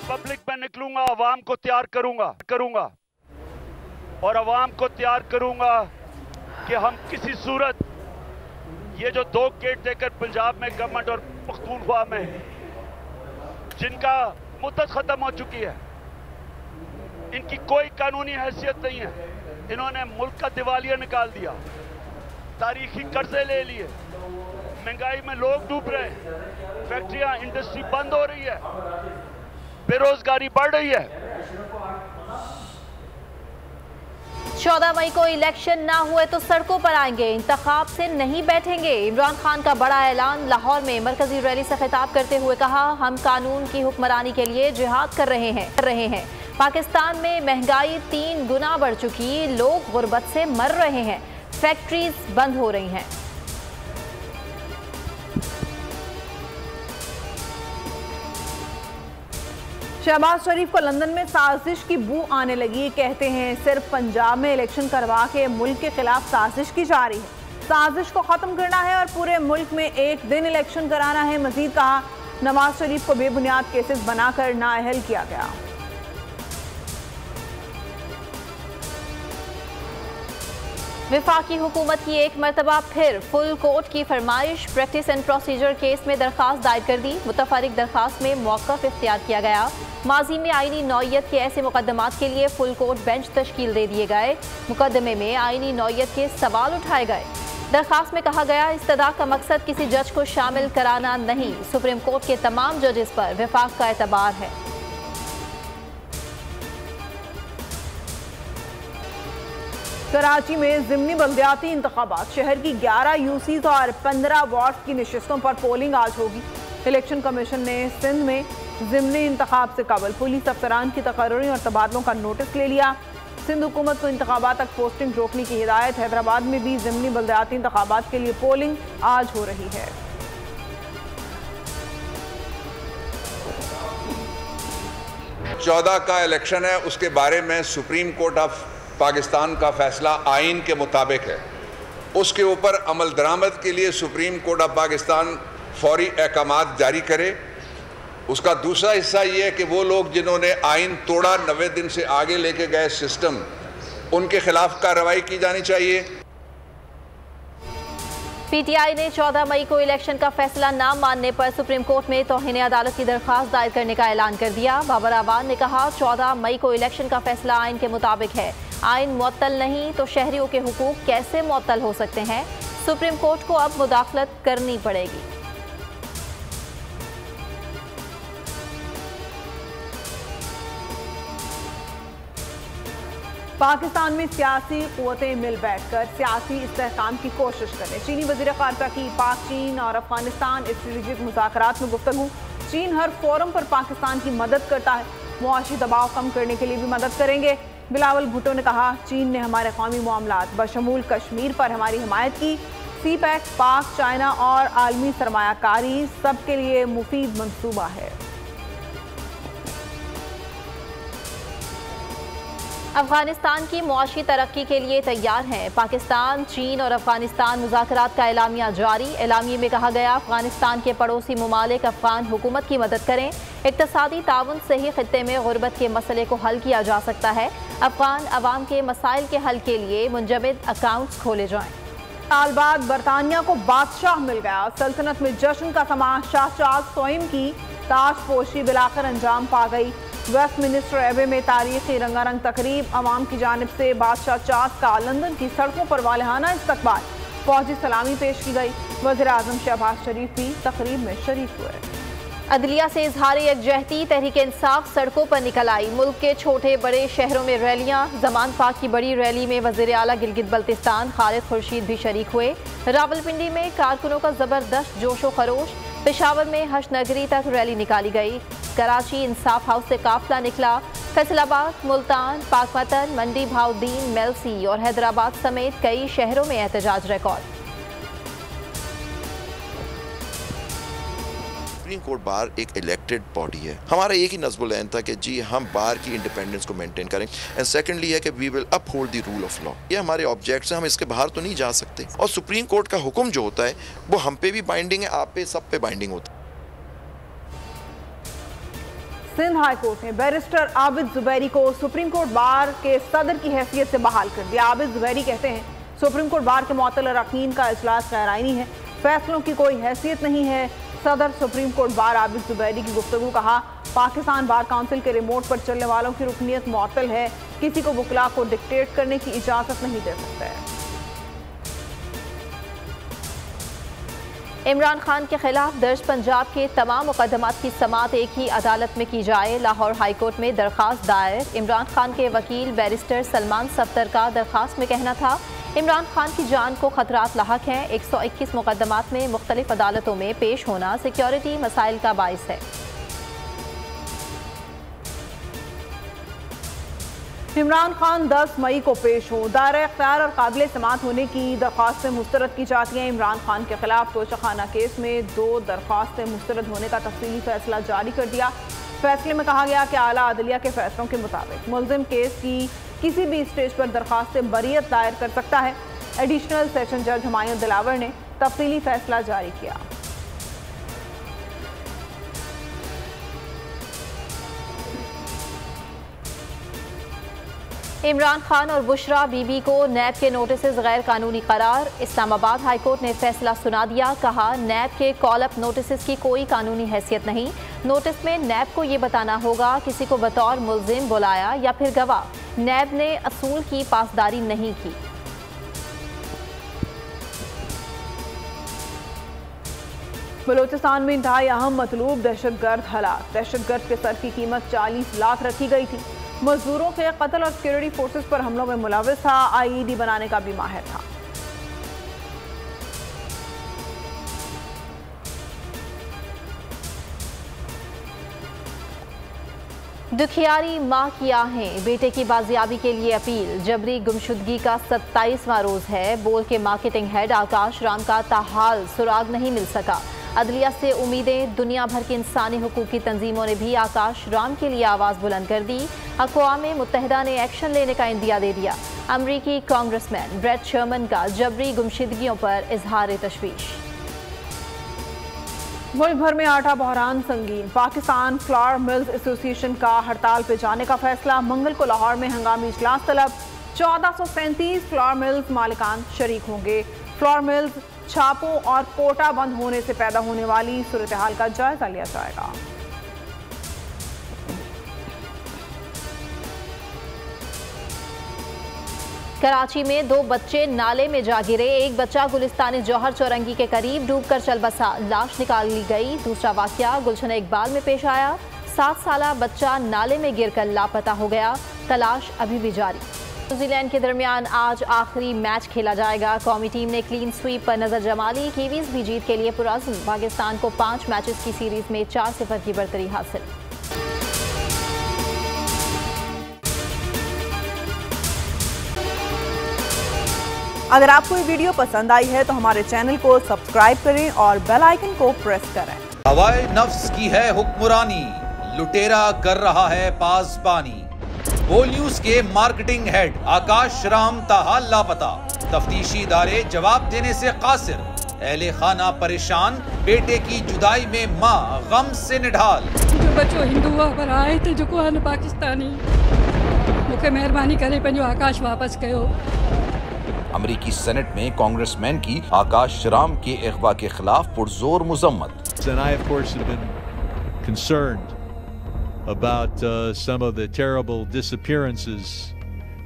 Public में निकलूंगा, अवाम को तैयार करूंगा और अवाम को तैयार करूंगा कि हम किसी सूरत ये जो 2 गेट देकर पंजाब में गवर्नमेंट और पख्तूनख्वा में जिनका मुद्दत खत्म हो चुकी है, इनकी कोई कानूनी हैसियत नहीं है, इन्होंने मुल्क का दिवालिया निकाल दिया, तारीखी कर्जे ले लिए, महंगाई में लोग डूब रहे हैं, फैक्ट्रियां इंडस्ट्री बंद हो रही है, बेरोजगारी बढ़ रही है। 14 मई को इलेक्शन ना हुए तो सड़कों पर आएंगे, इंतखाब से नहीं बैठेंगे। इमरान खान का बड़ा ऐलान। लाहौर में मरकजी रैली से खिताब करते हुए कहा, हम कानून की हुक्मरानी के लिए जिहाद कर रहे हैं। पाकिस्तान में महंगाई 3 गुना बढ़ चुकी, लोग गुर्बत से मर रहे हैं, फैक्ट्रीज बंद हो रही हैं। शहबाज शरीफ को लंदन में साजिश की बू आने लगी। कहते हैं सिर्फ पंजाब में इलेक्शन करवा के मुल्क के खिलाफ साजिश की जा रही है। साजिश को खत्म करना है और पूरे मुल्क में एक दिन इलेक्शन कराना है। मजीद कहा, नवाज शरीफ को बेबुनियाद केसेस बनाकर नाअहल किया गया। वफाकी हुकूमत की एक मरतबा फिर फुल कोर्ट की फरमाइश। प्रैक्टिस एंड प्रोसीजर केस में दरखास्त दायर कर दी। मुतफरिक दरखास्त में मौक़िफ़ इख्तियार किया गया। माजी में आईनी नौयत के ऐसे मुकदमात के लिए फुल कोर्ट बेंच तश्कील दे दिए गए। मुकदमे में आईनी नौयत के सवाल उठाए गए। दरखास्त में कहा गया, इस्तदा का मकसद किसी जज को शामिल कराना नहीं। सुप्रीम कोर्ट के तमाम जजेस पर वफाक का एतबार है। कराची में ज़िमनी बल्दियाती इंतखाबात। शहर की 11 यूसीज और 15 वार्ड की नशिस्तों पर पोलिंग आज होगी। इलेक्शन कमीशन ने सिंध में ज़िमनी इंतखाब से कबल पुलिस अफसरान की तकर्री और तबादलों का नोटिस ले लिया। सिंध हुकूमत को इंतखाबात तक पोस्टिंग रोकने की हिदायत। हैदराबाद में भी ज़िमनी बल्दियाती इंतखाबात के लिए पोलिंग आज हो रही है। चौदह का इलेक्शन है, उसके बारे में सुप्रीम कोर्ट ऑफ पाकिस्तान का फैसला आइन के मुताबिक है। उसके ऊपर अमल दरामद के लिए सुप्रीम कोर्ट ऑफ पाकिस्तान फौरी अहकामात जारी करे। उसका दूसरा हिस्सा ये है कि वो लोग जिन्होंने आइन तोड़ा, 90 दिन से आगे लेके गए सिस्टम, उनके खिलाफ कार्रवाई की जानी चाहिए। पीटीआई ने 14 मई को इलेक्शन का फैसला ना मानने पर सुप्रीम कोर्ट में तौहीन अदालत की दरखास्त दायर करने का ऐलान कर दिया। बाबर आबाद ने कहा, 14 मई को इलेक्शन का फैसला आइन के मुताबिक है। आइन मुअत्तल नहीं तो शहरियों के हुकूक कैसे मुअत्तल हो सकते हैं। सुप्रीम कोर्ट को अब मुदाखलत करनी पड़ेगी। पाकिस्तान में सियासी क़ुव्वतें मिल बैठकर सियासी इस्तेहकाम की कोशिश करें। चीनी वज़ीर ख़ारजा की पाक, चीन और अफगानिस्तान स्ट्रेटेजिक मुज़ाकरात में गुफ्तगू। चीन हर फोरम पर पाकिस्तान की मदद करता है, मुआशी दबाव कम करने के लिए भी मदद करेंगे। बिलावल भुट्टो ने कहा, चीन ने हमारे कौमी मामलात बशमूल कश्मीर पर हमारी हिमायत की। सीपैक, पाक, चाइना और आलमी सरमायाकारी सबके लिए मुफीद मंसूबा है। अफगानिस्तान की मुआशी तरक्की के लिए तैयार हैं। पाकिस्तान, चीन और अफगानिस्तान मुज़ाकरात का एलामिया जारी। एलामिये में कहा गया, अफगानिस्तान के पड़ोसी मुमालिक अफगान हुकूमत की मदद करें। इक़्तिसादी ताउन से ही खित्ते में गुर्बत के मसले को हल किया जा सकता है। अफगान अवाम के मसाइल के हल के लिए मुंजमद अकाउंट्स खोले जाएं। साल बाद बरतानिया को बादशाह मिल गया। सल्तनत में जश्न का समा। शाह चार्ल्स स्वयं की ताजपोशी बिलाखिर अंजाम पा गई। वेस्टमिनिस्टर एबे में तारीखी रंगारंग तकरीब। अवाम की जानिब से बादशाह चार्ल्स का लंदन की सड़कों पर वालिहाना इस्तकबाल। फौजी सलामी पेश की गई। वज़ीर आज़म शहबाज शरीफ भी तकरीब में शरीक हुए। अदलिया से इजहार यकजहती। तहरीक इंसाफ सड़कों पर निकल आई। मुल्क के छोटे बड़े शहरों में रैलियां। जमान पाक की बड़ी रैली में वज़ीर आला गिलगित बल्तिस्तान खालिद खुर्शीद भी शरीक हुए। रावलपिंडी में कारकुनों का जबरदस्त जोशो खरोश। पेशावर में हशनगरी तक रैली निकाली गई। कराची इंसाफ हाउस से काफिला निकला। फैसलाबाद, मुल्तान, पाकपतन, मंडी भाउद्दीन, मेलसी और हैदराबाद समेत कई शहरों में एहतजाज रिकॉर्ड। सुप्रीम कोर्ट बार एक इलेक्टेड बॉडी है। हमारा एक ही नज़्बुल ऐन था कि जी हम बार की इंडिपेंडेंस को मेंटेन करें। एंड सेकेंडली है कि we will uphold the rule of law. ये हमारे ऑब्जेक्ट्स हैं, हम इसके बाहर तो नहीं जा सकते। और सुप्रीम कोर्ट का हुक्म जो होता है वो हम पे भी बाइंडिंग है, आप पे, सब पे बाइंडिंग होता है। सिंध हाई कोर्ट ने बैरिस्टर आबिद जुबैरी को सुप्रीम कोर्ट बार के सदर की हैसियत से बहाल कर दिया। आबिद जुबैरी कहते हैं सुप्रीम कोर्ट बार के मुअत्तल अरकान का इजलास गैर आईनी है, फैसलों की कोई हैसियत नहीं है। सदर supreme court bar Abid Zubairi की गुफ्तगू, कहा पाकिस्तान बार काउंसिल के रिमोट पर चलने वालों की रुकनीत मुअत्तल है, किसी को वकला को डिक्टेट करने की इजाजत नहीं दे सकता है। इमरान खान के खिलाफ दर्ज पंजाब के तमाम मुकदमात की समाअत एक ही अदालत में की जाए। लाहौर हाई कोर्ट में दरख्वास्त दायर। इमरान खान के वकील बैरिस्टर सलमान सफ्तर का दरख्वास्त में कहना था इमरान खान की जान को खतरात लाहक हैं। 121 मुकदमात में मुख्तलिफ अदालतों में पेश होना सिक्योरिटी मसाइल का बाइस है। इमरान खान 10 मई को पेश हो, दायरा इख्तियार और काबिल समाअत होने की दरख्वास्तें मुस्तरद की जाती हैं। इमरान खान के खिलाफ तोशाखाना केस में 2 दरख्वास्तें मुस्तरद होने का तफसीली फैसला जारी कर दिया। फैसले में कहा गया कि आला अदलिया के फैसलों के मुताबिक मुल्जिम केस की किसी भी स्टेज पर दरख्वास्तें बरीयत दायर कर सकता है। एडिशनल सेशन जज हुमायूं दिलावर ने तफसीली फैसला जारी किया। इमरान खान और बुशरा बीबी को नैब के नोटिस गैर कानूनी करार। इस्लामाबाद हाई कोर्ट ने फैसला सुना दिया। कहा नैब के कॉल अप नोटिस की कोई कानूनी हैसियत नहीं। नोटिस में नैब को ये बताना होगा किसी को बतौर मुल्जिम बुलाया या फिर गवाह। नैब ने असूल की पासदारी नहीं की। बलूचिस्तान में इंतहाई अहम मतलूब दहशतगर्द हालात। दहशतगर्द के सर की कीमत 40 लाख रखी गई थी। मजदूरों के कत्ल और सिक्योरिटी फोर्सेस पर हमलों में मुलविस था। IED बनाने का भी माहिर था। दुखियारी माँ की आहें, बेटे की बाजियाबी के लिए अपील। जबरी गुमशुदगी का 27वां रोज है। बोल के मार्केटिंग हेड आकाश राम का ताहाल सुराग नहीं मिल सका। अदलिया से उम्मीदें। दुनिया भर की इंसानी हुकूक की तंजीमों ने भी आकाश राम के लिए आवाज़ बुलंद कर दी। अक़वाम मुत्तहिदा ने एक्शन लेने का इंदिया दे दिया। अमरीकी कांग्रेसमैन ब्रेट शर्मन का जबरी गुमशुदगियों पर इजहार तशवीश। मुल्क भर में आटा बहरान संगीन। पाकिस्तान फ्लावर मिल्स एसोसिएशन का हड़ताल पर जाने का फैसला। मंगल को लाहौर में हंगामी इजलास तलब। 1437 फ्लावर मिल्स मालिकान शरीक होंगे। फ्लावर मिल्स छापों और कोटा बंद होने से पैदा होने वाली सूरत हाल का जायजा लिया जाएगा। कराची में 2 बच्चे नाले में जा गिरे। एक बच्चा गुलिस्तानी जौहर चौरंगी के करीब डूबकर चल बसा। लाश निकाल ली गई। दूसरा वाकया गुलशन इकबाल में पेश आया। 7 साला बच्चा नाले में गिरकर लापता हो गया। तलाश अभी भी जारी। न्यूजीलैंड के दरमियान आज आखिरी मैच खेला जाएगा। कौमी टीम ने क्लीन स्वीप पर नजर जमा ली। कीवीज भी जीत के लिए पुरअज़्म। पाकिस्तान को 5 मैचेस की सीरीज में 4-0 की बढ़तरी हासिल। अगर आपको ये वीडियो पसंद आई है तो हमारे चैनल को सब्सक्राइब करें और बेल आइकन को प्रेस करें। हवाए नफ्स की है हुक्मरानी, लुटेरा कर रहा है पासबानी। बोल न्यूज के मार्केटिंग हेड आकाश राम ताहाल लापता। तफ्तीशी इदारे जवाब देने से कासिर। अहले खाना परेशान। बेटे की जुदाई में माँ गम से निढाल। जो बच्चों हिंदू पर आए थे जो को पाकिस्तानी, मुझे मेहरबानी करे पंहिंजो आकाश वापस कयो। अमरीकी सेनेट में कांग्रेसमैन की आकाश राम के अगवा के खिलाफ पुरजोर मुजम्मत। And I, of course, have been concerned about some of the terrible disappearances,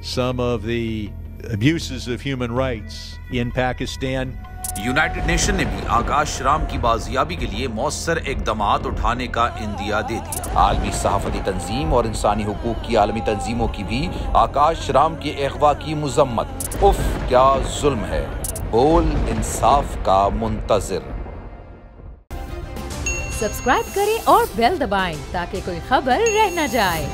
some of the abuses of human rights in Pakistan. United nation ने भी आकाश राम की बाजियाबी के लिए मौसर इकदामात उठाने का इंदिया दे दिया। आलमी सहाफती तंजीम और इंसानी हुकूक की आलमी तंजीमों की भी आकाश राम के अगवा की मुजम्मत। उफ क्या जुल्म है। बोल इंसाफ का मुंतजिर। सब्सक्राइब करें और बेल दबाएं ताकि कोई खबर रह न जाए।